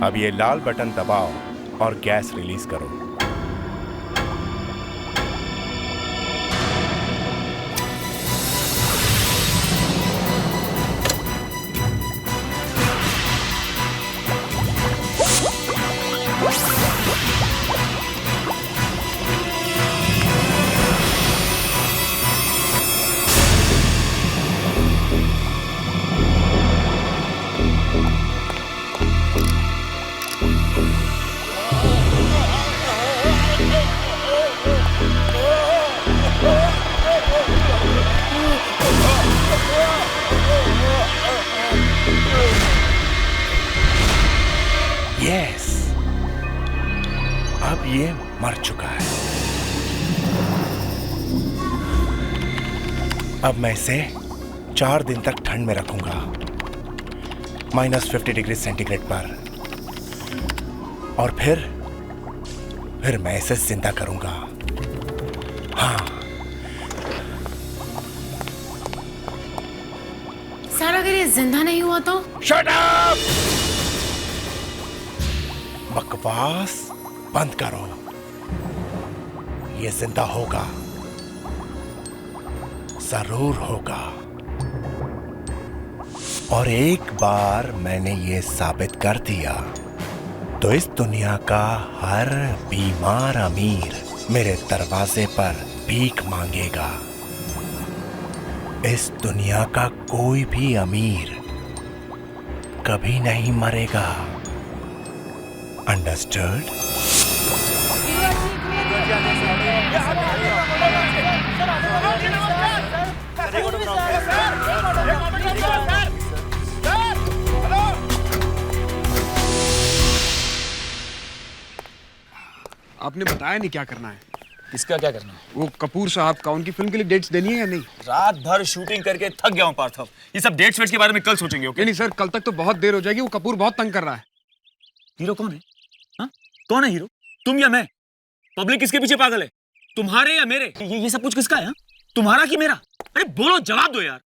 अब ये लाल बटन दबाओ और गैस रिलीज करो। यस, अब ये मर चुका है। अब मैं इसे 4 दिन तक ठंड में रखूंगा, -50 डिग्री सेंटीग्रेड पर, और फिर मैं इसे जिंदा करूंगा। हाँ। सर, अगर ये जिंदा नहीं हुआ तो? Shut up! बकवास बंद करो। ये जिंदा होगा, जरूर होगा। और एक बार मैंने ये साबित कर दिया तो इस दुनिया का हर बीमार अमीर मेरे दरवाजे पर भीख मांगेगा। इस दुनिया का कोई भी अमीर कभी नहीं मरेगा। अंडरस्टूड? आपने बताया नहीं क्या करना है। किसका क्या करना है? वो कपूर साहब का, उनकी फिल्म के लिए डेट्स देनी है या नहीं? रात भर शूटिंग करके थक गया हूँ पार्थव। ये सब डेट्स वेट्स के बारे में कल सोचेंगे। ओके? नहीं सर, कल तक तो बहुत देर हो जाएगी। वो कपूर बहुत तंग कर रहा है। हीरो कौन है? हाँ? कौन है हीरो? तुम या मैं? पब्लिक किसके पीछे पागल है? तुम्हारे या मेरे? ये सब कुछ किसका है? तुम्हारा कि मेरा? अरे बोलो, जवाब दो यार।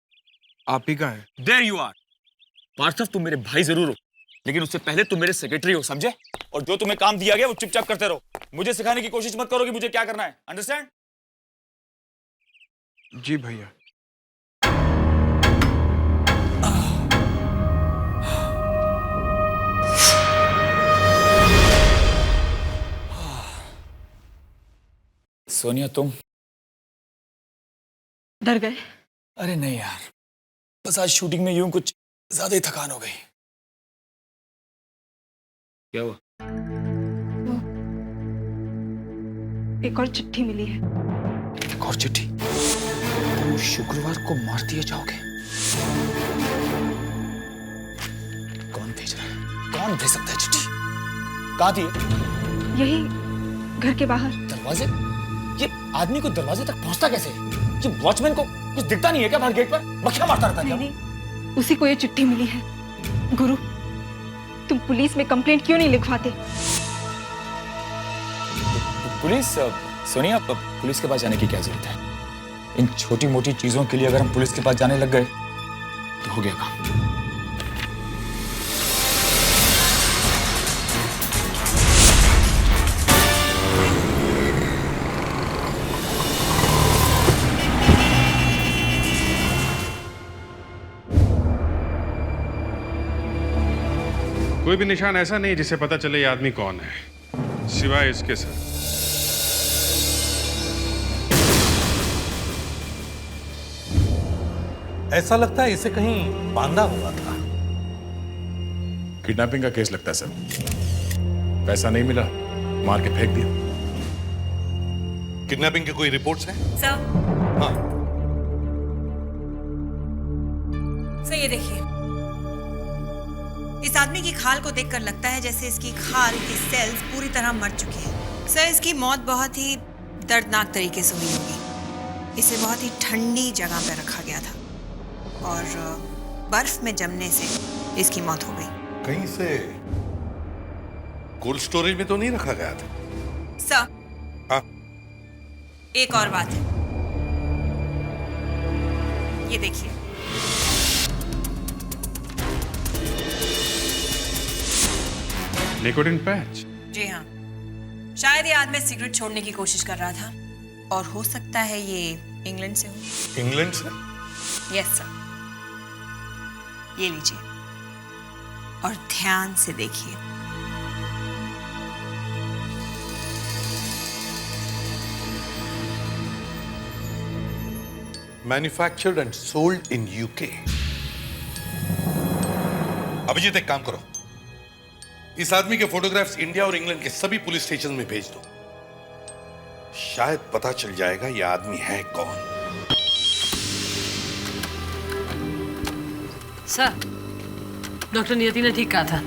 आप ही का है। There you are. पार्थव, तुम मेरे भाई जरूर हो, लेकिन उससे पहले तुम मेरे सेक्रेटरी हो, समझे? और जो तुम्हें काम दिया गया वो चुपचाप करते रहो। मुझे सिखाने की कोशिश मत करो कि मुझे क्या करना है। अंडरस्टैंड? जी भैया। सोनिया, तुम डर गए? अरे नहीं यार, बस आज शूटिंग में यूं कुछ ज्यादा ही थकान हो गई। क्या हुआ? एक और चिट्ठी मिली है। एक और चिट्ठी? तुम शुक्रवार को मार दिए जाओगे? कौन भेज रहा है? कौन भेज सकता है चिट्ठी? कहाँ थी? यही, घर के बाहर। दरवाजे? ये आदमी को दरवाजे तक पहुंचता कैसे? ये वॉचमैन को कुछ दिखता नहीं है क्या बाहर गेट पर? बखिया मारता रहता है क्या? नहीं, उसी को ये चिट्ठी मिली है। गुरु, तुम पुलिस में कंप्लेंट क्यों नहीं लिखवाते? पुलिस? सोनिया, पुलिस के पास जाने की क्या जरूरत है? इन छोटी मोटी चीजों के लिए अगर हम पुलिस के पास जाने लग गए तो हो गया काम। कोई भी निशान ऐसा नहीं जिसे पता चले ये आदमी कौन है, सिवाय इसके सर। ऐसा लगता है इसे कहीं बांधा हुआ था। किडनैपिंग का केस लगता है सर। पैसा नहीं मिला, मार के फेंक दिया। किडनैपिंग के कोई रिपोर्ट्स हैं? सर, हाँ। सर ये देखिए, इस आदमी की खाल को देखकर लगता है जैसे इसकी खाल की सेल्स पूरी तरह मर चुकी हैं। सर, इसकी मौत बहुत ही दर्दनाक तरीके से हुई होगी। इसे बहुत ही ठंडी जगह पर रखा गया था और बर्फ में जमने से इसकी मौत हो गई। कहीं से कोल्ड स्टोरेज में तो नहीं रखा गया था? सर, हाँ। एक और बात है, ये देखिए, निकोटिन पैच। जी हाँ, शायद ये आदमी सिगरेट छोड़ने की कोशिश कर रहा था और हो सकता है ये इंग्लैंड से हो। इंग्लैंड से? यस सर, ये लीजिए और ध्यान से देखिए। Manufactured and sold in UK. Abhijit एक काम करो, इस आदमी के फोटोग्राफ्स इंडिया और इंग्लैंड के सभी पुलिस स्टेशन में भेज दो। शायद पता चल जाएगा ये आदमी है कौन। सर, डॉक्टर नियति ने ठीक कहा था।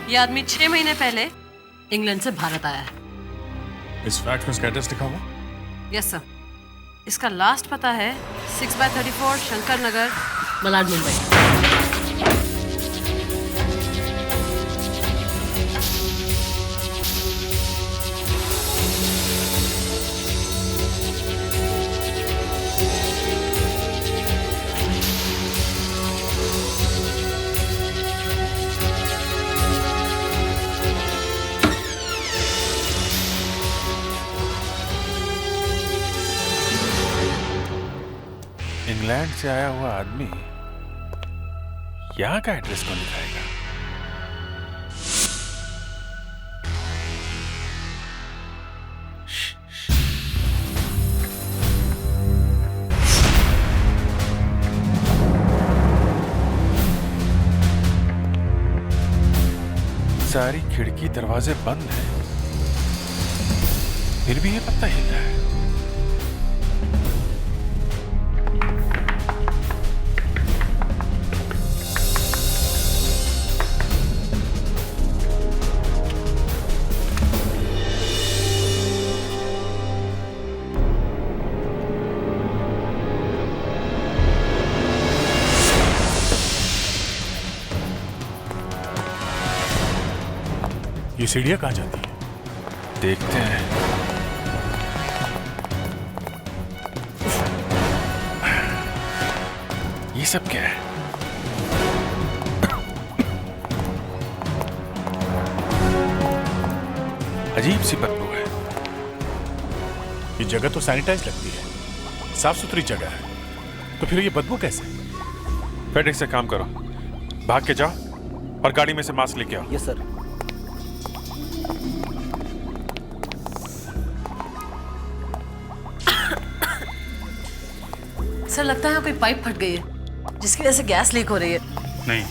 ये आदमी 6 महीने पहले इंग्लैंड से भारत आया है। इस फैक्स में इसका एड्रेस लिखा हुआ? यस सर, इसका लास्ट पता है 6/34 शंकर नगर, मलाड, मुंबई। इंग्लैंड से आया हुआ आदमी यहाँ का एड्रेस कौन लिखाएगा? सारी खिड़की दरवाजे बंद हैं, फिर भी ये पत्ता हिल रहा है। ये सीढ़ियां कहाँ जाती है? देखते हैं। ये सब क्या है? अजीब सी बदबू है। ये जगह तो सैनिटाइज लगती है, साफ सुथरी जगह है, तो फिर ये बदबू कैसे? फेडेक्स से काम करो, भाग के जाओ और गाड़ी में से मास्क लेके आओ। Yes sir. सर, लगता है कोई पाइप फट गई है जिसकी वजह से गैस लीक हो रही है। नहीं,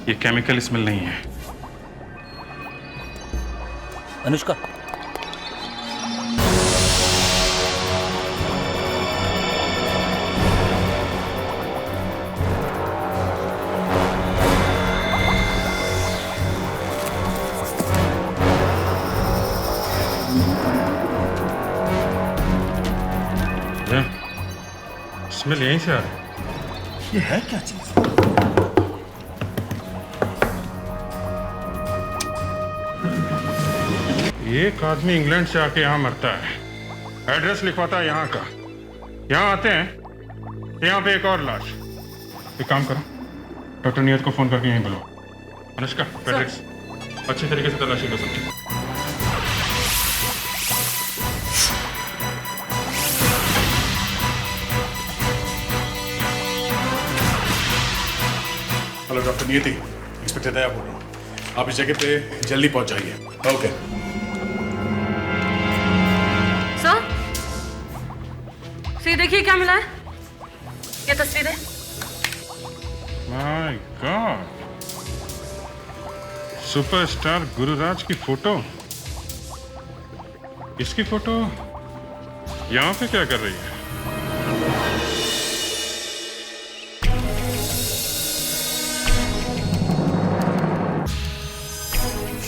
ये केमिकल स्मेल नहीं है। अनुष्का, स्मेल यहीं से आ रहा है। ये है क्या चीज? एक आदमी इंग्लैंड से आके यहाँ मरता है, एड्रेस लिखवाता है यहाँ का, यहाँ आते हैं, यहाँ पे एक और लाश। एक काम करो, डॉक्टर नियत को फोन करके यहीं बुलाओ। अनुष्का, फेडेक्स, अच्छी तरीके से तलाशी लो सबकी। हेलो डॉक्टर नियति, इंस्पेक्टर दया बोल रहा हूँ। आप इस जगह पे जल्दी पहुंच जाइए। ओके सर, फिर देखिए क्या मिला है। ये तस्वीर है। माय गॉड, सुपरस्टार गुरुराज की फोटो। इसकी फोटो यहाँ पे क्या कर रही है?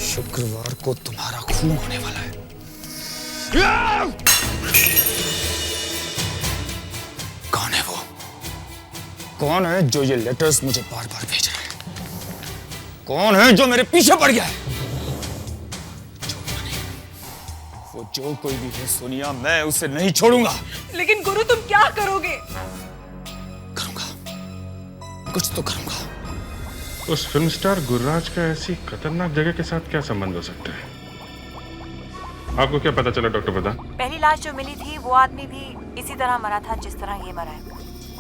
शुक्रवार को तुम्हारा खून होने वाला है। कौन है वो? कौन है जो ये लेटर्स मुझे बार बार भेज रहा है? कौन है जो मेरे पीछे पड़ गया है? वो जो कोई भी है सोनिया, मैं उसे नहीं छोड़ूंगा। लेकिन गुरु, तुम क्या करोगे? करूंगा, कुछ तो करूंगा। उस फिल्म स्टार गुर्राज का ऐसी खतरनाक जगह के साथ क्या संबंध हो सकता है? आपको क्या पता चला डॉक्टर प्रधान? पहली लाश जो मिली थी वो आदमी भी इसी तरह मरा था जिस तरह ये मरा है।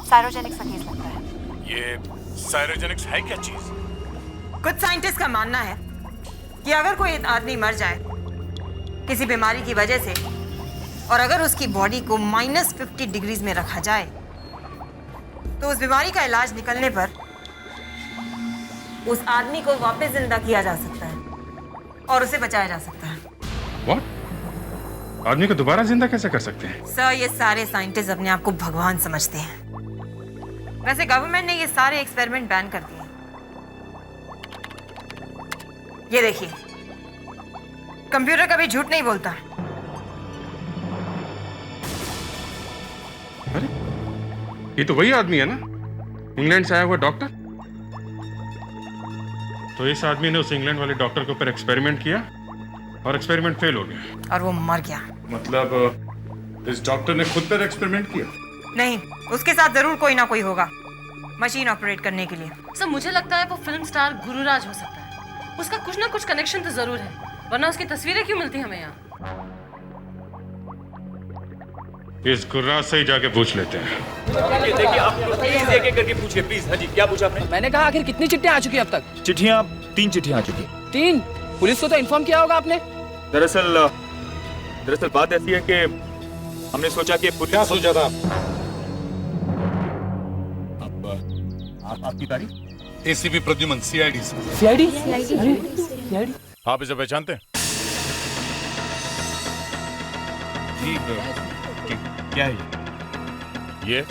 साइरोजेनिक्स का केस लगता है। ये साइरोजेनिक्स है क्या चीज? कुछ साइंटिस्ट का मानना है कि अगर कोई आदमी मर जाए किसी बीमारी की वजह से और अगर उसकी बॉडी को -50 डिग्रीज में रखा जाए तो उस बीमारी का इलाज निकलने पर उस आदमी को वापस जिंदा किया जा सकता है और उसे बचाया जा सकता है। What? आदमी को दोबारा जिंदा कैसे कर सकते हैं? सर, ये सारे साइंटिस्ट अपने आप को भगवान समझते हैं। वैसे गवर्नमेंट ने ये सारे एक्सपेरिमेंट बैन कर दिए। ये देखिए, कंप्यूटर कभी झूठ नहीं बोलता। अरे ये तो वही आदमी है ना, इंग्लैंड से आया हुआ डॉक्टर। तो इस आदमी ने उस इंग्लैंड वाले डॉक्टर के ऊपर एक्सपेरिमेंट किया और एक्सपेरिमेंट फेल हो गया और वो मर गया। मतलब इस डॉक्टर ने खुद पर एक्सपेरिमेंट किया? नहीं, उसके साथ जरूर कोई ना कोई होगा मशीन ऑपरेट करने के लिए। सर मुझे लगता है वो फिल्म स्टार गुरुराज हो सकता है। उसका कुछ ना कुछ कनेक्शन तो जरूर है, वरना उसकी तस्वीरें क्यों मिलती हमें यहाँ? इस गुर्राज से ही जाके पूछ लेते हैं। देखिए आप प्लीज एक-एक करके पूछिए प्लीज। हाँ जी, क्या पूछा आपने? मैंने कहा आखिर कितनी चिट्ठियां आ चुकी है अब तक? चिट्ठियां 3 चिट्ठियां आ चुकी हैं। 3? पुलिस को तो इन्फॉर्म किया होगा आपने? दरअसल बात ऐसी है कि हमने सोचा कि क्या सोचा था? आपकी बारी। ACP Pradyuman, CID. सीआईडी? आप इसे पहचानते हैं? जी क्या है ये?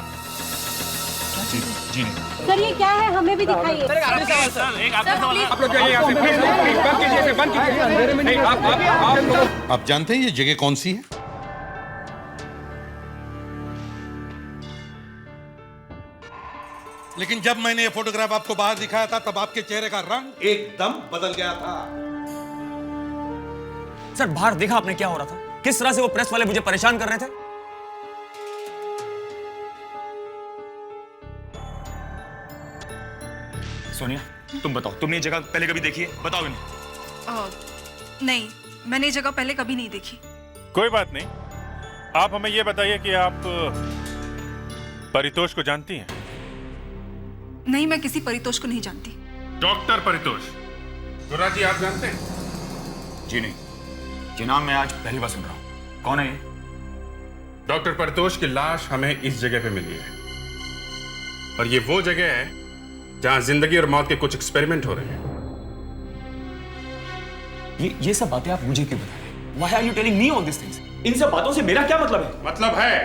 जी नहीं। सर ये क्या है, हमें भी दिखाइए। एक आखिरी सवाल। आप लोग जाइए यहाँ से, प्लीज प्लीज बंद कीजिए इसे, बंद कीजिए। अंधेरे में नहीं, आप आप जानते हैं ये जगह कौन सी है? लेकिन जब मैंने ये फोटोग्राफ आपको बाहर दिखाया था तब आपके चेहरे का रंग एकदम बदल गया था। सर बाहर देखा आपने क्या हो रहा था? किस तरह से वो प्रेस वाले मुझे परेशान कर रहे थे? सोनिया तुम बताओ, तुमने ये जगह पहले कभी देखी है? बताओ नहीं। नहीं, मैंने ये जगह पहले कभी नहीं देखी। कोई बात नहीं, आप हमें ये बताइए कि आप परितोष को जानती हैं? नहीं, मैं किसी परितोष को नहीं जानती। डॉक्टर परितोष गुर्राज जी आप जानते हैं? जी नहीं, ये नाम मैं आज पहली बार सुन रहा हूँ। कौन है ये? डॉक्टर परितोष की लाश हमें इस जगह पे मिली है और ये वो जगह है जहां जिंदगी और मौत के कुछ एक्सपेरिमेंट हो रहे हैं। ये सब बातें आप मुझे क्यों बता रहे हैं? Why are you telling me all these things? इन सब बातों से मेरा क्या मतलब है? मतलब है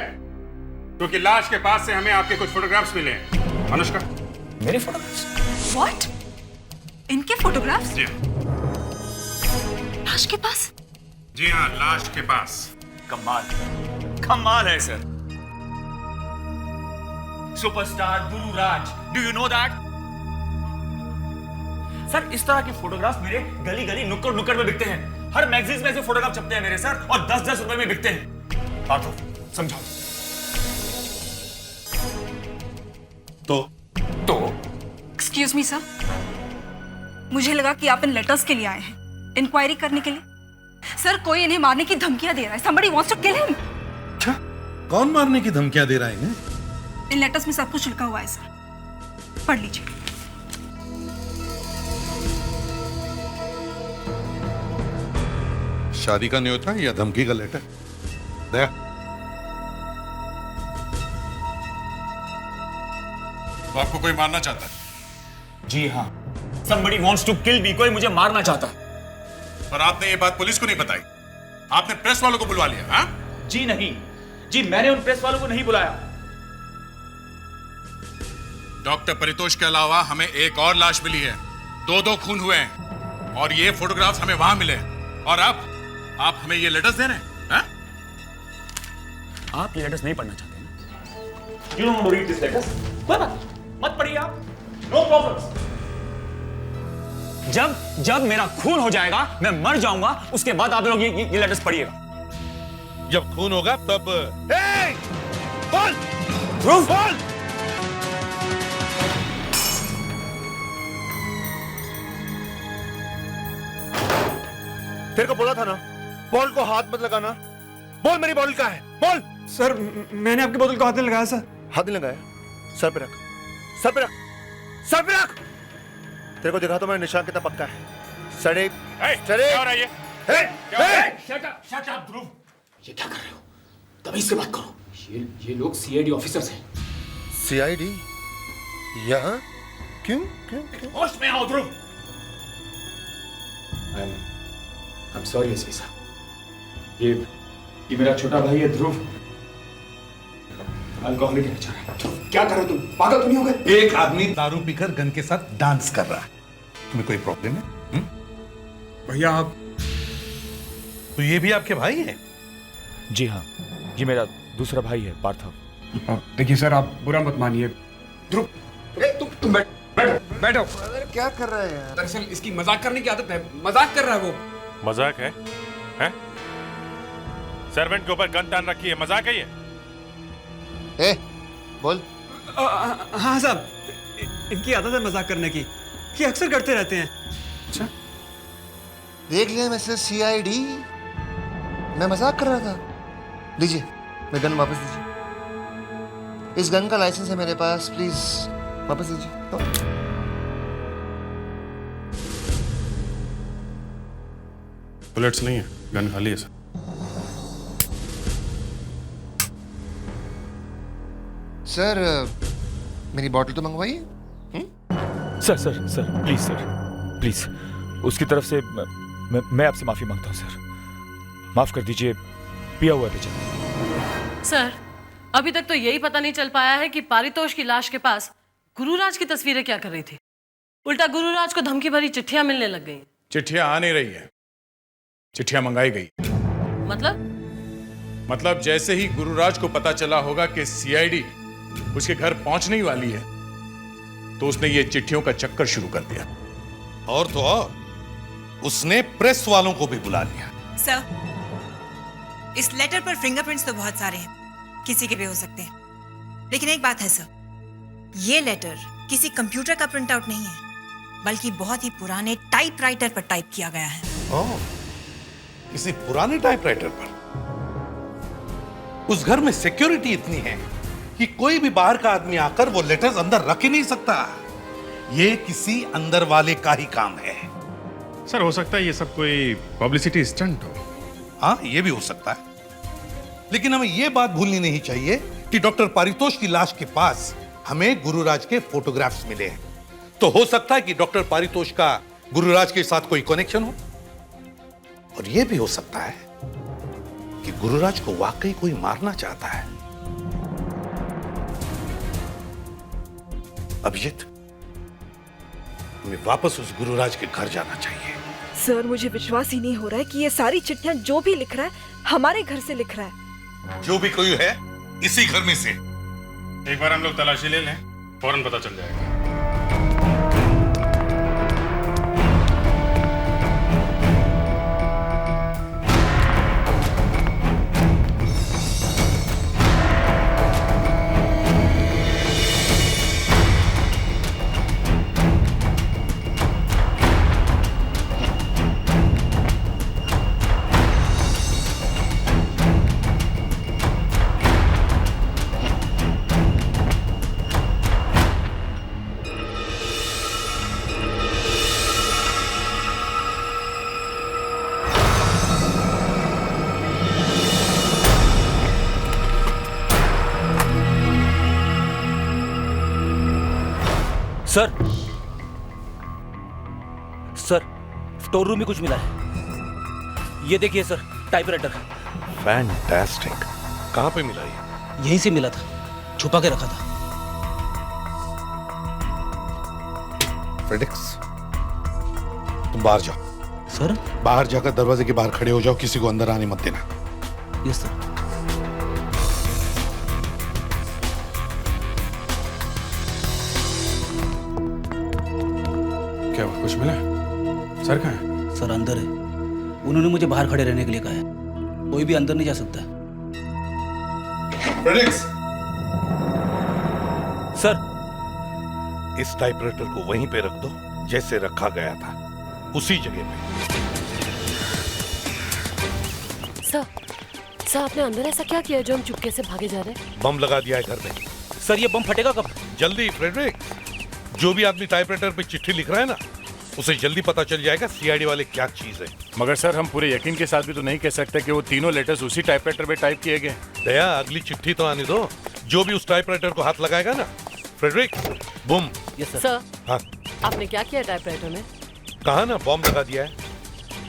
क्योंकि लाश के पास से हमें आपके कुछ फोटोग्राफ्स मिले हैं। अनुष्का, मेरे फोटोग्राफ्स? What? इनके फोटोग्राफ्स? जी लाश के पास? जी हाँ, लाश के पास। कमाल है sir. Superstar Gururaj, do you know that? Sir इस तरह के फोटोग्राफ्स मेरे गली गली नुक्कड़ नुक्कड़ में बिकते हैं। हर मैगजीन में ऐसे फोटोग्राफ छपते हैं मेरे सर, और 10-10 रुपए में बिकते हैं। आठो समझाओ। तो एक्सक्यूज मी सर, मुझे लगा कि आप इन लेटर्स के लिए आए हैं, इंक्वायरी करने के लिए। सर कोई इन्हें मारने की धमकियां दे रहा है। Somebody wants to kill him. अच्छा, कौन मारने की धमकियां दे रहा है इन्हें? इन लेटर्स में सब कुछ लिखा हुआ है सर, पढ़ लीजिए। शादी का न्योता या धमकी का लेटर? दया, तो आपको कोई मारना चाहता है? जी हाँ, somebody wants to kill me, कोई मुझे मारना चाहता है। और आपने ये बात पुलिस को नहीं बताई? आपने प्रेस वालों को बुलवा लिया? हाँ जी नहीं जी, मैंने उन प्रेस वालों को नहीं बुलाया। डॉक्टर परितोष के अलावा हमें एक और लाश मिली है। 2-2 खून हुए हैं और ये फोटोग्राफ्स हमें वहां मिले हैं। और अब आप हमें ये लेटर्स दे रहे हैं? हाँ? आप ये लेटर्स नहीं पढ़ना चाहते ना? You don't want to read these letters? कोई बात नहीं, मत पढ़िए आप, no problems। जब मेरा खून हो जाएगा, मैं मर जाऊंगा, उसके बाद आप लोग ये लेटर्स पढ़िएगा। जब खून होगा तब तेरे को बोला था ना, बॉल को हाथ मत लगाना। बोल मेरी बॉल कहाँ है, बोल। सर मैंने आपकी बोतल को हाथ नहीं लगाया सर। हाथ नहीं लगाया? सर पे रख, सर पे रख, सर पे रख। तेरे को दिखा तो मैं निशान कितना पक्का है। सड़े सड़े क्या हो रहा है ये? शट अप ध्रुव, ये क्या कर रहे हो? तमीज से बात करो। ये लोग सीआईडी ऑफिसर्स हैं। सीआईडी यहाँ? क्यों क्यों क्यों? होश में आओ ध्रुव। I'm sorry एसपी साहब, ये मेरा छोटा भाई है ध्रुव, अल्कोहलिक है बेचारा। ध्रुव क्या कर रहे हो तुम? पागल तो नहीं हो गए? एक आदमी दारू पीकर गन के साथ डांस कर रहा है, तुम्हें कोई प्रॉब्लम है? भैया आप, तो ये भी आपके भाई है? जी हाँ, ये मेरा दूसरा भाई है पार्थव। देखिए सर, आप बुरा मत मानिए। ध्रुव तुम बैठो। क्या कर रहे हैं? दरअसल इसकी मजाक करने की आदत है, मजाक कर रहा है वो। मजाक है? हैं? सर्वेंट के ऊपर गन तान रखी है, मजाक है ये? ए, बोल। हाँ साहब, इनकी आदत है मजाक करने की, ये अक्सर करते रहते हैं। अच्छा, देख लिया मिस्टर सीआईडी, मैं मजाक कर रहा था। लीजिए, मैं गन वापस दीजिए। इस गन का लाइसेंस है मेरे पास, प्लीज वापस दीजिए। बुलेट्स नहीं है, गन खाली है सर। सर मेरी बॉटल तो मंगवाइए। Sir sir sir please sir, please उसकी तरफ से मैं आपसे माफी मांगता हूँ सर, माफ कर दीजिए, पिया हुआ है बेचारा। सर, अभी तक तो यही पता नहीं चल पाया है कि पारितोष की लाश के पास गुरुराज की तस्वीरें क्या कर रही थी। उल्टा गुरुराज को धमकी भरी चिट्ठियां मिलने लग गई। चिट्ठियां आ नहीं रही है, चिट्ठियां मंगाई गई। मतलब जैसे ही गुरुराज को पता चला होगा कि सीआईडी उसके घर पहुंचने ही वाली है, तो उसने ये चिट्ठियों का चक्कर शुरू कर दिया। और तो और उसने प्रेस वालों को भी बुला लिया। सर, इस लेटर पर फिंगरप्रिंट्स तो बहुत सारे हैं, किसी के भी हो सकते हैं, लेकिन एक बात है सर, ये लेटर किसी कंप्यूटर का प्रिंट आउट नहीं है, बल्कि बहुत ही पुराने टाइपराइटर पर टाइप किया गया है। ओह, किसी पुराने टाइपराइटर पर? उस घर में सिक्योरिटी इतनी है कि कोई भी बाहर का आदमी आकर वो लेटर्स अंदर रख ही नहीं सकता। ये किसी अंदर वाले का ही काम है। सर हो सकता है ये सब कोई पब्लिसिटी स्टंट हो। हाँ, ये भी हो सकता है, लेकिन हमें ये बात भूलनी नहीं चाहिए कि डॉक्टर पारितोष की लाश के पास हमें गुरुराज के फोटोग्राफ्स मिले हैं। तो हो सकता है कि डॉक्टर पारितोष का गुरुराज के साथ कोई कनेक्शन हो, और यह भी हो सकता है कि गुरुराज को वाकई कोई मारना चाहता है। अभिजीत, हमें वापस उस गुरुराज के घर जाना चाहिए। सर, मुझे विश्वास ही नहीं हो रहा है कि ये सारी चिट्ठियां जो भी लिख रहा है हमारे घर से लिख रहा है। जो भी कोई है इसी घर में से। एक बार हम लोग तलाशी ले लें, फौरन पता चल जाएगा। सर, स्टोर रूम में कुछ मिला है। ये देखिए सर, टाइपराइटर। फैंटास्टिक। कहां पे मिला ये? यहीं से मिला था, छुपा के रखा था। फ्रेडिक्स, तुम बाहर जाओ। सर? बाहर जाकर दरवाजे के बाहर खड़े हो जाओ, किसी को अंदर आने मत देना। Yes sir. क्या हुआ, कुछ मिला? सर कहाँ है? सर अंदर है, उन्होंने मुझे बाहर खड़े रहने के लिए कहा है, कोई भी अंदर नहीं जा सकता। फ्रेडिक्स, सर, इस टाइपराइटर को वहीं पे रख दो जैसे रखा गया था, उसी जगह पे। सर आपने अंदर ऐसा क्या किया जो हम चुपके से भागे जा रहे हैं? बम लगा दिया है घर में। सर ये बम फटेगा कब? जल्दी फ्रेडरिक, जो भी आदमी टाइपराइटर पे चिट्ठी लिख रहा है ना, उसे जल्दी पता चल जाएगा सीआईडी वाले क्या चीज है। मगर सर हम पूरे यकीन के साथ भी तो नहीं कह सकते कि वो तीनों लेटर्स उसी टाइपराइटर पे टाइप किए गए। दया, अगली चिट्ठी तो आने दो। जो भी उस टाइपराइटर को हाथ लगाएगा ना, फ्रेडरिक, बूम। सर हाँ, आपने क्या किया टाइपराइटर में? कहा ना बॉम्ब लगा दिया है।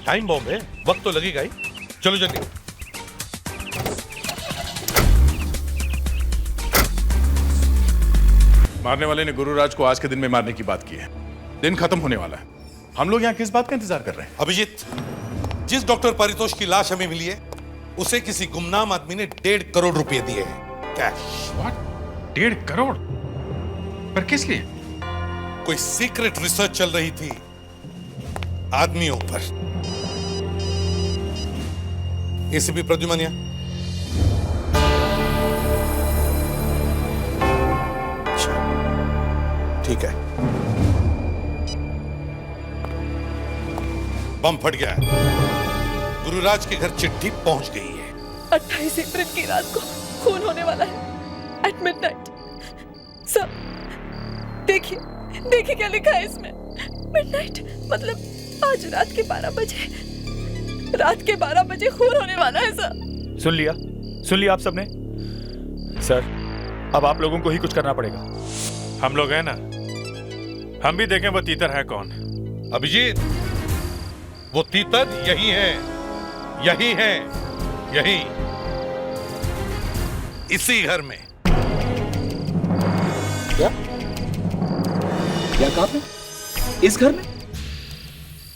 टाइम बॉम्ब है, वक्त तो लगेगा ही। चलो जल्दी। मारने वाले ने गुरुराज को आज के दिन में मारने की बात की है। दिन खत्म होने वाला है, हम लोग यहाँ किस बात का इंतजार कर रहे हैं? अभिजीत, जिस डॉक्टर पारितोष की लाश हमें मिली है, उसे किसी गुमनाम आदमी ने 1.5 करोड़ रुपए दिए हैं कैश। 1.5 करोड़? पर किस लिए? कोई सीक्रेट रिसर्च चल रही थी आदमियों पर। एसीपी प्रद्युमन, ठीक है। बम फट गया है। गुरुराज के घर चिट्ठी पहुंच गई है। 28 अप्रैल की रात को खून होने वाला है एट मिडनाइट। सर देखिए क्या लिखा है इसमें। मिडनाइट मतलब आज रात के 12 बजे। रात के 12 बजे खून होने वाला है सर। सुन लिया आप सबने? सर अब आप लोगों को ही कुछ करना पड़ेगा। हम लोग हैं ना, हम भी देखें वो तीतर है कौन। अभिजीत, वो तीतर यही है, यही इसी घर में। क्या कहा आपने? इस घर में?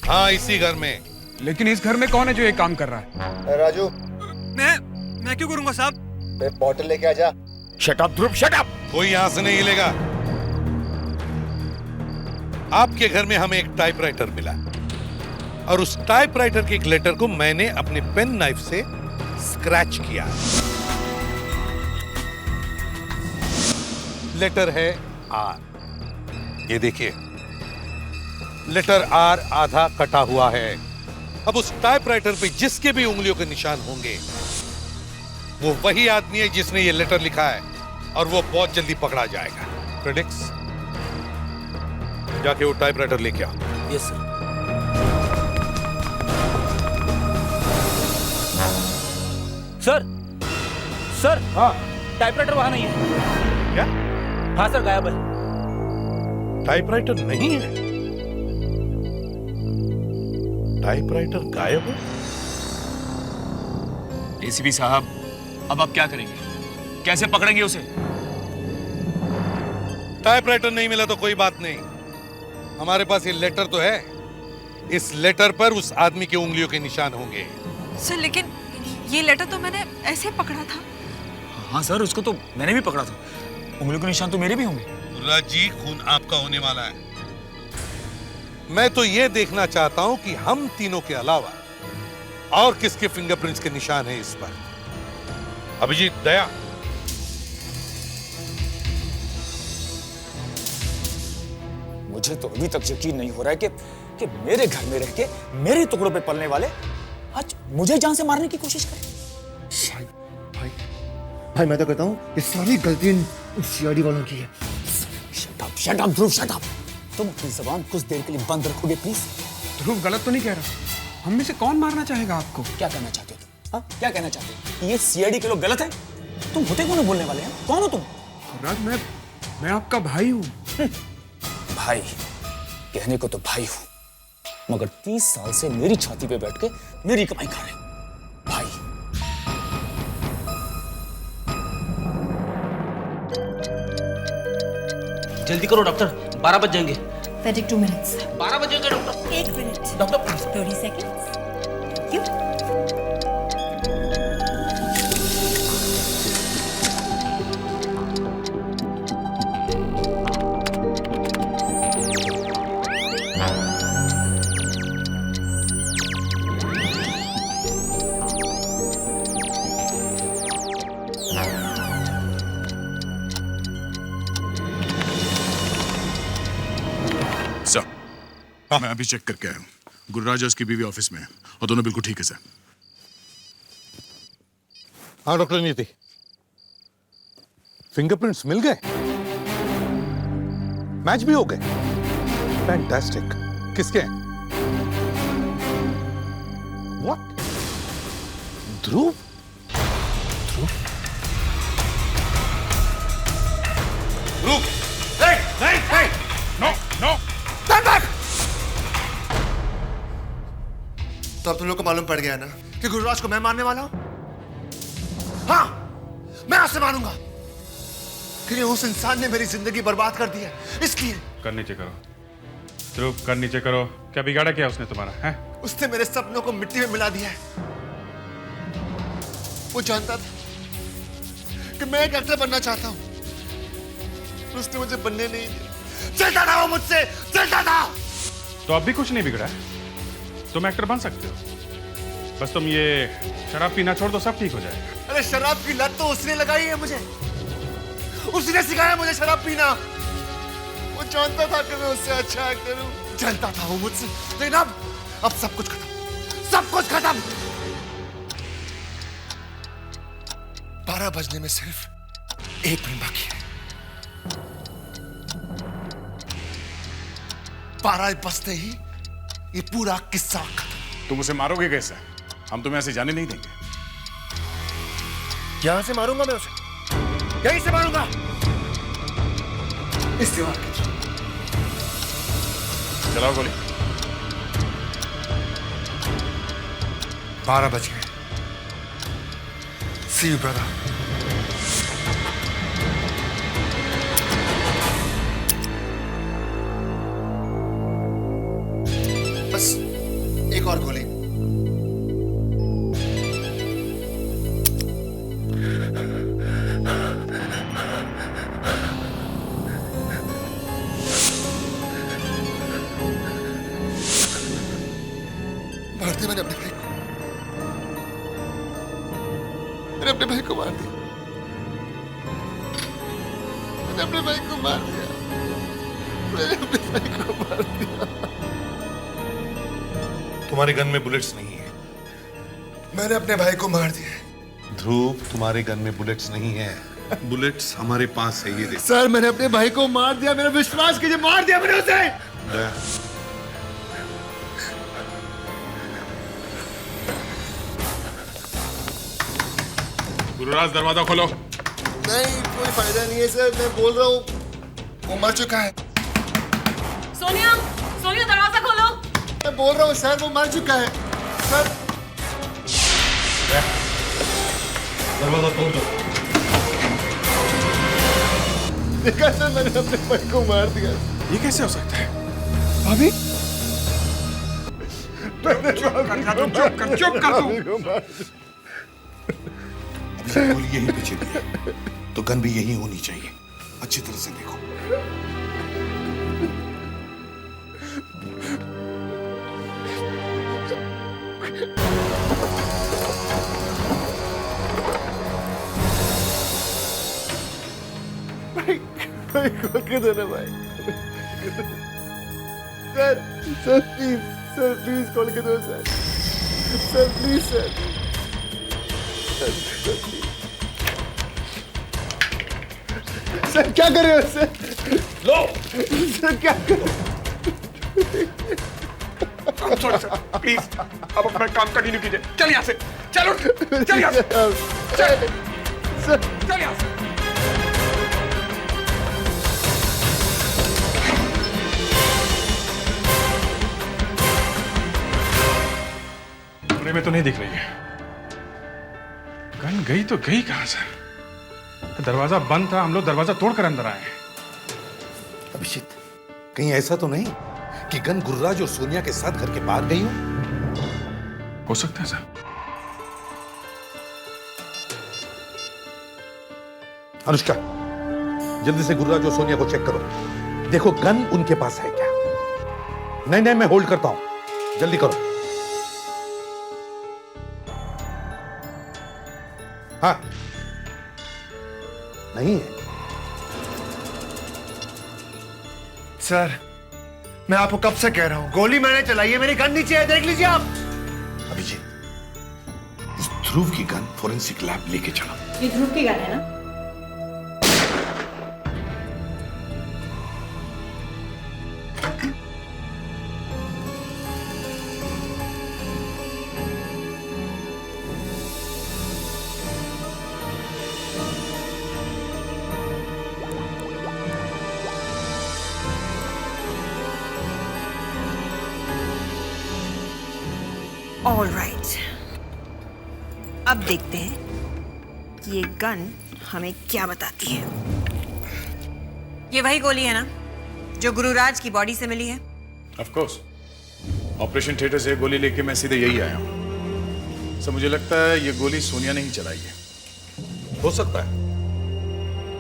हाँ, इसी घर में। लेकिन इस घर में कौन है जो ये काम कर रहा है? राजू, मैं क्यों करूंगा साहब? बॉटल लेके आ जा। शट अप ध्रुव, शट अप। कोई यहां से नहीं हिलेगा। आपके घर में हमें एक टाइपराइटर मिला और उस टाइपराइटर के एक लेटर को मैंने अपने पेन नाइफ से स्क्रैच किया। लेटर है आर। ये देखिए, लेटर आर आधा कटा हुआ है। अब उस टाइपराइटर पे जिसके भी उंगलियों के निशान होंगे, वो वही आदमी है जिसने ये लेटर लिखा है और वो बहुत जल्दी पकड़ा जाएगा। प्रेडिक्स, जाके वो टाइपराइटर लेके आओ। Yes sir. सर हाँ, टाइपराइटर वहां नहीं है। क्या? हाँ सर, गायब है। टाइपराइटर नहीं है? टाइपराइटर गायब है? एसीपी साहब, अब आप क्या करेंगे? कैसे पकड़ेंगे उसे? टाइपराइटर नहीं मिला तो कोई बात नहीं, हमारे पास ये लेटर तो है। इस लेटर पर उस आदमी की उंगलियों के निशान होंगे। सर लेकिन ये लेटर तो मैंने ऐसे पकड़ा था। हाँ सर, उसको तो मैंने भी पकड़ा था। उंगलियों के निशान तो मेरे भी होंगे। गुरुराज जी, खून आपका होने वाला है। मैं तो ये देखना चाहता हूं कि हम तीनों के अलावा और किसके फिंगरप्रिंट्स के निशान हैं इस पर। अभिजीत, दया, मुझे तो अभी तक यकीन नहीं हो रहा है कि मेरे घर में रह के मेरे टुकड़ों पे पलने वाले आज मुझे जान से मारने की कोशिश करें। भाई मैं तो कहता हूँ ये सारी गलती सीआईडी वालों की है। शट अप ध्रुव, शट अप। तुम अपनी जुबान कुछ देर के लिए बंद रखोगे प्लीज? ध्रुव गलत तो नहीं कह रहा। हम में से कौन मारना चाहेगा आपको? क्या कहना चाहते हो तुम? हाँ, क्या कहना चाहते हो कि ये सीआईडी के लोग गलत हैं? तुम होते कौन हो बोलने वाले हैं? कौन हो तुम? राज, मैं आपका भाई हूँ। भाई कहने को तो भाई हूं, मगर 30 साल से मेरी छाती पे बैठ के मेरी कमाई खा रहे भाई। जल्दी करो डॉक्टर, 12 बज जाएंगे। 32 minutes. 12 बजेंगे doctor. 1 minute. Doctor 30 seconds. Thank you. मैं अभी चेक करके आया हूँ। गुरुराज और उसकी बीवी ऑफिस में है और दोनों बिल्कुल ठीक है सर। हाँ डॉक्टर नीति, फिंगरप्रिंट्स मिल गए, मैच भी हो गए। फैंटास्टिक। किसके हैं? व्हाट? ध्रुव? ध्रुव, नहीं, नो नो। stand back! तो अब तुम लोग को मालूम पड़ गया ना कि गुरुराज को मैं मारने वाला हूं? हाँ, मैं आपसे मानूंगा कि उस इंसान ने मेरी जिंदगी बर्बाद कर दी है, इसलिए। कर नीचे करो ध्रुव, कर नीचे करो। क्या बिगाड़ा क्या उसने तुम्हारा है? उसने मेरे सपनों को मिट्टी में मिला दिया है। वो जानता था कि मैं एक एक्टर बनना चाहता हूं, उसने मुझे बनने नहीं दिया। चलता था वो मुझसे, चलता था। तो अब भी कुछ नहीं बिगड़ा है, तुम एक्टर बन सकते हो। बस तुम ये शराब पीना छोड़ दो, सब ठीक हो जाएगा। अरे शराब की लत तो उसने लगाई है मुझे, उसने सिखाया मुझे शराब पीना। वो जानता था कि मैं उससे अच्छा एक्टर हूं, जानता था वो मुझसे। लेकिन अब सब कुछ खत्म, सब कुछ खत्म। 12 बजने में सिर्फ 1 मिनट बाकी है। 12 बजते ही ये पूरा किस्सा खत्म। तुम उसे मारोगे कैसे? हम तुम्हें ऐसे जाने नहीं देंगे। यहां से मारूंगा मैं उसे, यहीं से मारूंगा, इस दीवार के। चलाओ गोली। 12 बज गए। See you, brother. बस एक और गोली। मार दिया मैंने अपने भाई को, मैंने अपने भाई को मार दिया, मैंने अपने भाई को मार दिया, मैंने अपने भाई को मार दिया। तुम्हारे गन में बुलेट्स नहीं है। मैंने अपने भाई को मार दिया। ध्रुव, तुम्हारे गन में बुलेट्स नहीं है। बुलेट्स हमारे पास है, ये देख। सर मैंने अपने भाई को मार दिया, मेरा विश्वास कीजिए, मार दिया मैंने उसे। गुरुराज, दरवाजा खोलो। नहीं, कोई फायदा नहीं है सर, मैं बोल रहा हूँ वो मर चुका है। सोनिया, सोनिया दरवाजा खोलो। मैं बोल रहा हूँ सर, वो मर चुका है सर। दरवाजा खोल दो। देखा सर, मैंने अपने भाई को मार दिया। ये कैसे हो सकता है? भाभी, चुप कर तू। गोली यहीं पे छिपी है, तो गन भी यहीं होनी चाहिए। अच्छी तरह से देखो। भाई खोल के दो ना भाई। सर प्लीज खोल के दो सर, प्लीज सर। सर क्या कर रहे हो सर? लो सर क्या कर रहे हो? सॉरी सर, प्लीज अब अपना काम कंटिन्यू कीजिए। चल यहाँ से, चलो चल यहाँ से, चल यहाँ से। कमरे में तो नहीं दिख रही है। गन गई तो गई कहां से? दरवाजा बंद था, हम लोग दरवाजा तोड़कर अंदर आए। अभिषेक, कहीं ऐसा तो नहीं कि गन गुरुराज और सोनिया के साथ घर के बाहर गई हो सकता है सर। अनुष्का, जल्दी से गुरुराज और सोनिया को चेक करो, देखो गन उनके पास है क्या। नहीं, मैं होल्ड करता हूं, जल्दी करो। हाँ, नहीं है। सर मैं आपको कब से कह रहा हूं, गोली मैंने चलाई है, मेरी गन नीचे है, देख लीजिए आप। अभिजीत, उस ध्रुव की गन फोरेंसिक लैब लेके चलो। ये ध्रुव की गन है ना? ऑल राइट, अब देखते हैं कि ये गन हमें क्या बताती है। ये वही गोली है ना जो गुरुराज की बॉडी से मिली है? Of course. ऑपरेशन थिएटर से गोली लेके मैं सीधे यही आया हूँ। सर मुझे लगता है ये गोली सोनिया ने ही चलाई है। हो सकता है।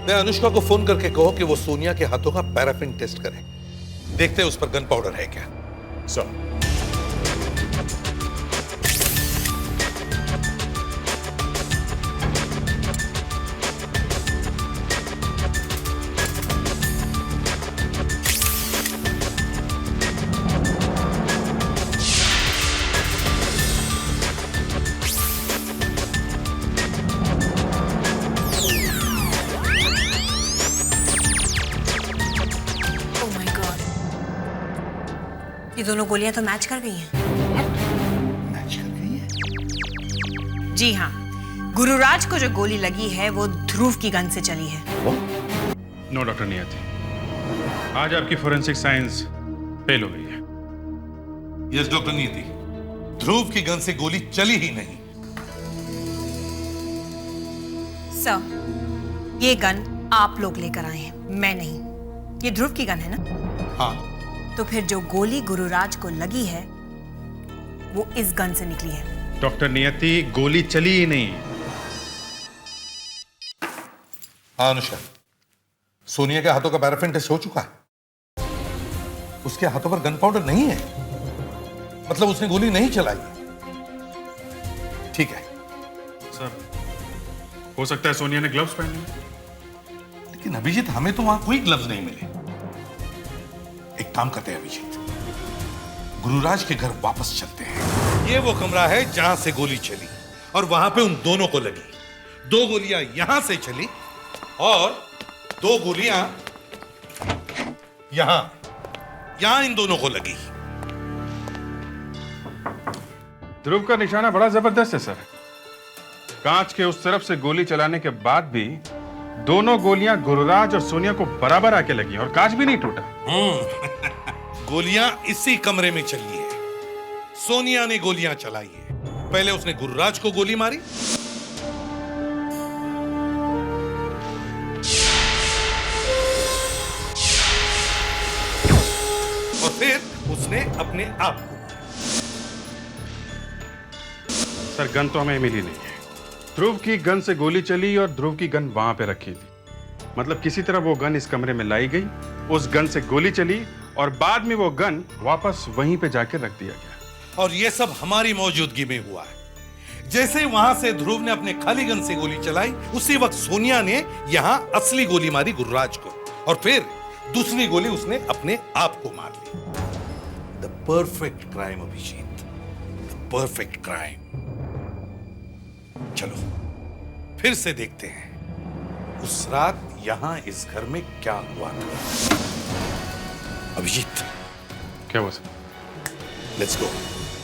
मैं अनुष्का को फोन करके कहो कि वो सोनिया के हाथों का पैराफिन टेस्ट करे, देखते हैं उस पर गन पाउडर है क्या। सर ये दोनों गोलियां तो मैच कर गई हैं। मैच कर गई है? जी हाँ, गुरुराज को जो गोली लगी है वो ध्रुव की गन से चली है। नो डॉक्टर नियति, आज आपकी फोरेंसिक साइंस फेल हो गई है। यस डॉक्टर नियति, ध्रुव की गन से गोली चली ही नहीं। सर, ये गन आप लोग लेकर आए हैं, मैं नहीं। ये ध्रुव की गन है ना? हाँ। तो फिर जो गोली गुरुराज को लगी है वो इस गन से निकली है। डॉक्टर नियति, गोली चली ही नहीं। हाँ अनुष्का, सोनिया के हाथों का पैराफिन टेस्ट हो चुका है। उसके हाथों पर गन पाउडर नहीं है, मतलब उसने गोली नहीं चलाई। ठीक है सर, हो सकता है सोनिया ने ग्लव्स पहने, लेकिन अभिजीत हमें तो वहां कोई ग्लव्स नहीं मिले। एक काम करते हैं अभिजीत, गुरुराज के घर वापस चलते हैं। ये वो कमरा है जहां से गोली चली और वहां पे उन दोनों को लगी। 2 गोलियां यहां से चली और 2 गोलियां यहां इन दोनों को लगी। ध्रुव का निशाना बड़ा जबरदस्त है सर। कांच के उस तरफ से गोली चलाने के बाद भी दोनों गोलियां गुरुराज और सोनिया को बराबर आके लगी और कांच भी नहीं टूटा। गोलियां इसी कमरे में चली है। सोनिया ने गोलियां चलाई है। पहले उसने गुरुराज को गोली मारी, और फिर उसने अपने आप को मारा। सर, गन तो हमें मिली नहीं है। ध्रुव की गन से गोली चली और ध्रुव की गन वहां पे रखी थी। मतलब किसी तरह वो गन इस कमरे में लाई गई, उस गन से गोली चली और बाद में वो गन वापस वहीं पे जाकर रख दिया गया। और ये सब हमारी मौजूदगी में हुआ है। जैसे वहां से ध्रुव ने अपने खाली गन से गोली चलाई, उसी वक्त सोनिया ने यहां असली गोली मारी गुरुराज को, और फिर दूसरी गोली उसने अपने आप को मार ली। The perfect crime Abhijeet, the perfect crime. चलो फिर से देखते हैं उस रात यहां इस घर में क्या हुआ था। अभिजीत, क्या हुआ सर? Let's go.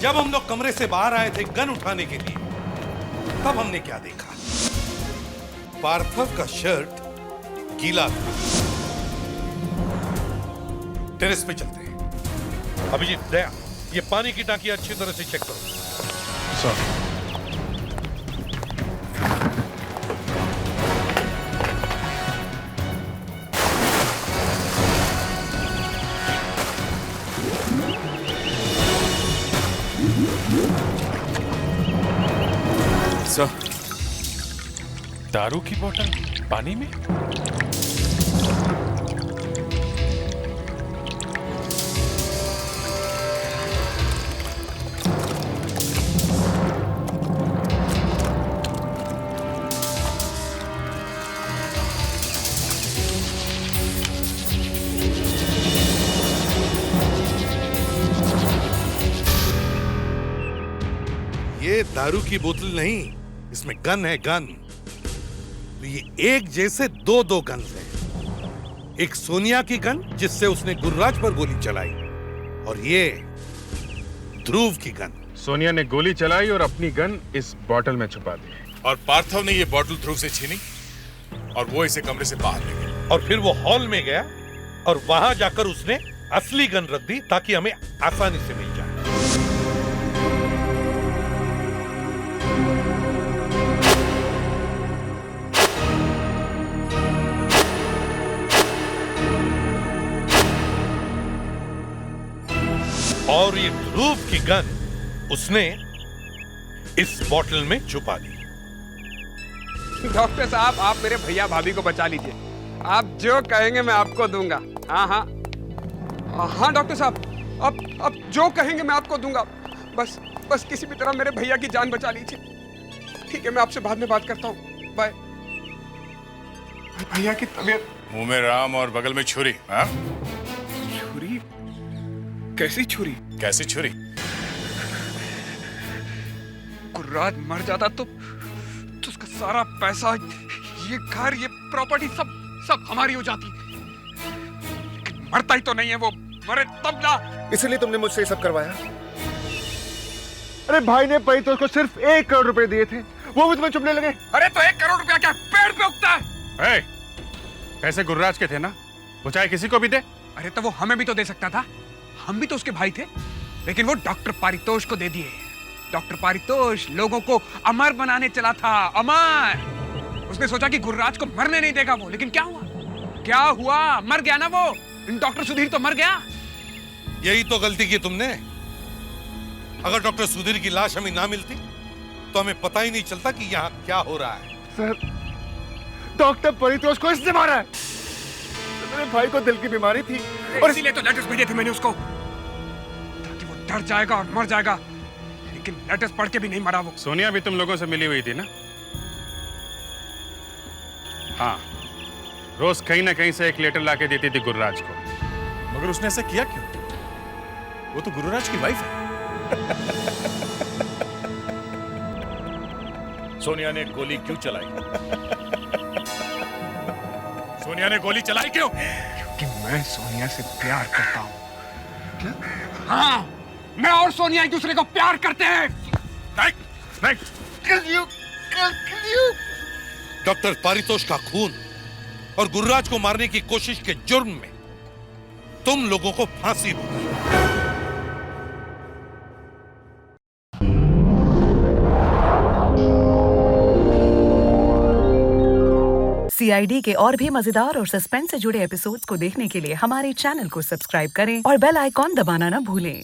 जब हम लोग कमरे से बाहर आए थे गन उठाने के लिए, तब हमने क्या देखा? पार्थव का शर्ट गीला था। टेरेस पे चलते हैं। अभिजीत, दया, ये पानी की टांकी अच्छी तरह से चेक करो। सर, दारू की बोतल पानी में? ये दारू की बोतल नहीं, इसमें गन है, गन। तो ये एक जैसे दो दो गन हैं। एक सोनिया की गन जिससे उसने गुरुराज पर गोली चलाई, और ये ध्रुव की गन। सोनिया ने गोली चलाई और अपनी गन इस बॉटल में छुपा दी। और पार्थव ने ये बॉटल ध्रुव से छीनी और वो इसे कमरे से बाहर ले गया। और फिर वो हॉल में गया और वहां जाकर उसने असली गन रख दी ताकि हमें आसानी से मिल जाए। और ये ध्रुव की गन उसने इस बॉटल में छुपा दी। डॉक्टर साहब, आप मेरे भैया भाभी को बचा लीजिए। आप जो कहेंगे मैं आपको दूंगा। हाँ हाँ हाँ डॉक्टर साहब, अब जो कहेंगे मैं आपको दूंगा। बस किसी भी तरह मेरे भैया की जान बचा लीजिए। ठीक है, मैं आपसे बाद में बात करता हूँ। बाय। भैया की तबीयत। मुंह में राम और बगल में छुरी। हाँ? छुरी? कैसी छुरी? कैसी छुरी? गुरुराज मर जाता तो उसका सारा पैसा, ये घर, ये प्रॉपर्टी सब हमारी हो जाती। लेकिन मरता ही तो नहीं है वो। मरे तब ना। इसलिए तुमने मुझसे ये सब करवाया? अरे भाई ने परितोष को सिर्फ 1 करोड़ रुपए दिए थे, वो भी तुम्हें चुपने लगे। अरे तो 1 करोड़ रुपया क्या पेड़ पे उगता है? पैसे गुरुराज के थे ना, वो चाहे किसी को भी दे। अरे तो वो हमें भी तो दे सकता था, हम भी तो उसके भाई थे। लेकिन वो डॉक्टर पारितोष को दे दिए। डॉक्टर पारितोष लोगों को अमर बनाने चला था, अमर। उसने सोचा कि गुरुराज को मरने नहीं देगा वो, लेकिन क्या हुआ? क्या हुआ? मर गया ना वो। डॉक्टर सुधीर तो मर गया। यही तो गलती की तुमने। अगर डॉक्टर सुधीर की लाश हमें ना मिलती तो हमें पता ही नहीं चलता कि यहाँ क्या हो रहा है। सर, डॉक्टर परितोष को इसने मारा है। मेरे भाई को दिल की बीमारी थी और इसीलिए तो लेटर्स भेजे थे मैंने उसको, ताकि वो डर जाएगा और मर जाएगा। लेकिन लेटर्स पढ़ के भी नहीं मरा वो। सोनिया भी तुम लोगों से मिली हुई थी ना? हाँ, रोज कहीं ना कहीं से एक लेटर लाके देती थी गुरुराज को। मगर उसने ऐसा किया क्यों? वो तो गुरुराज की वाइफ है। सोनिया ने गोली क्यों चलाई? सोनिया ने गोली चलाई क्यों? क्योंकि मैं सोनिया से प्यार करता हूँ। हाँ, मैं और सोनिया एक दूसरे को प्यार करते हैं। डॉक्टर पारितोष का खून और गुरुराज को मारने की कोशिश के जुर्म में तुम लोगों को फांसी होगी। CID के और भी मजेदार और सस्पेंस से जुड़े एपिसोड्स को देखने के लिए हमारे चैनल को सब्सक्राइब करें और बेल आइकॉन दबाना ना भूलें।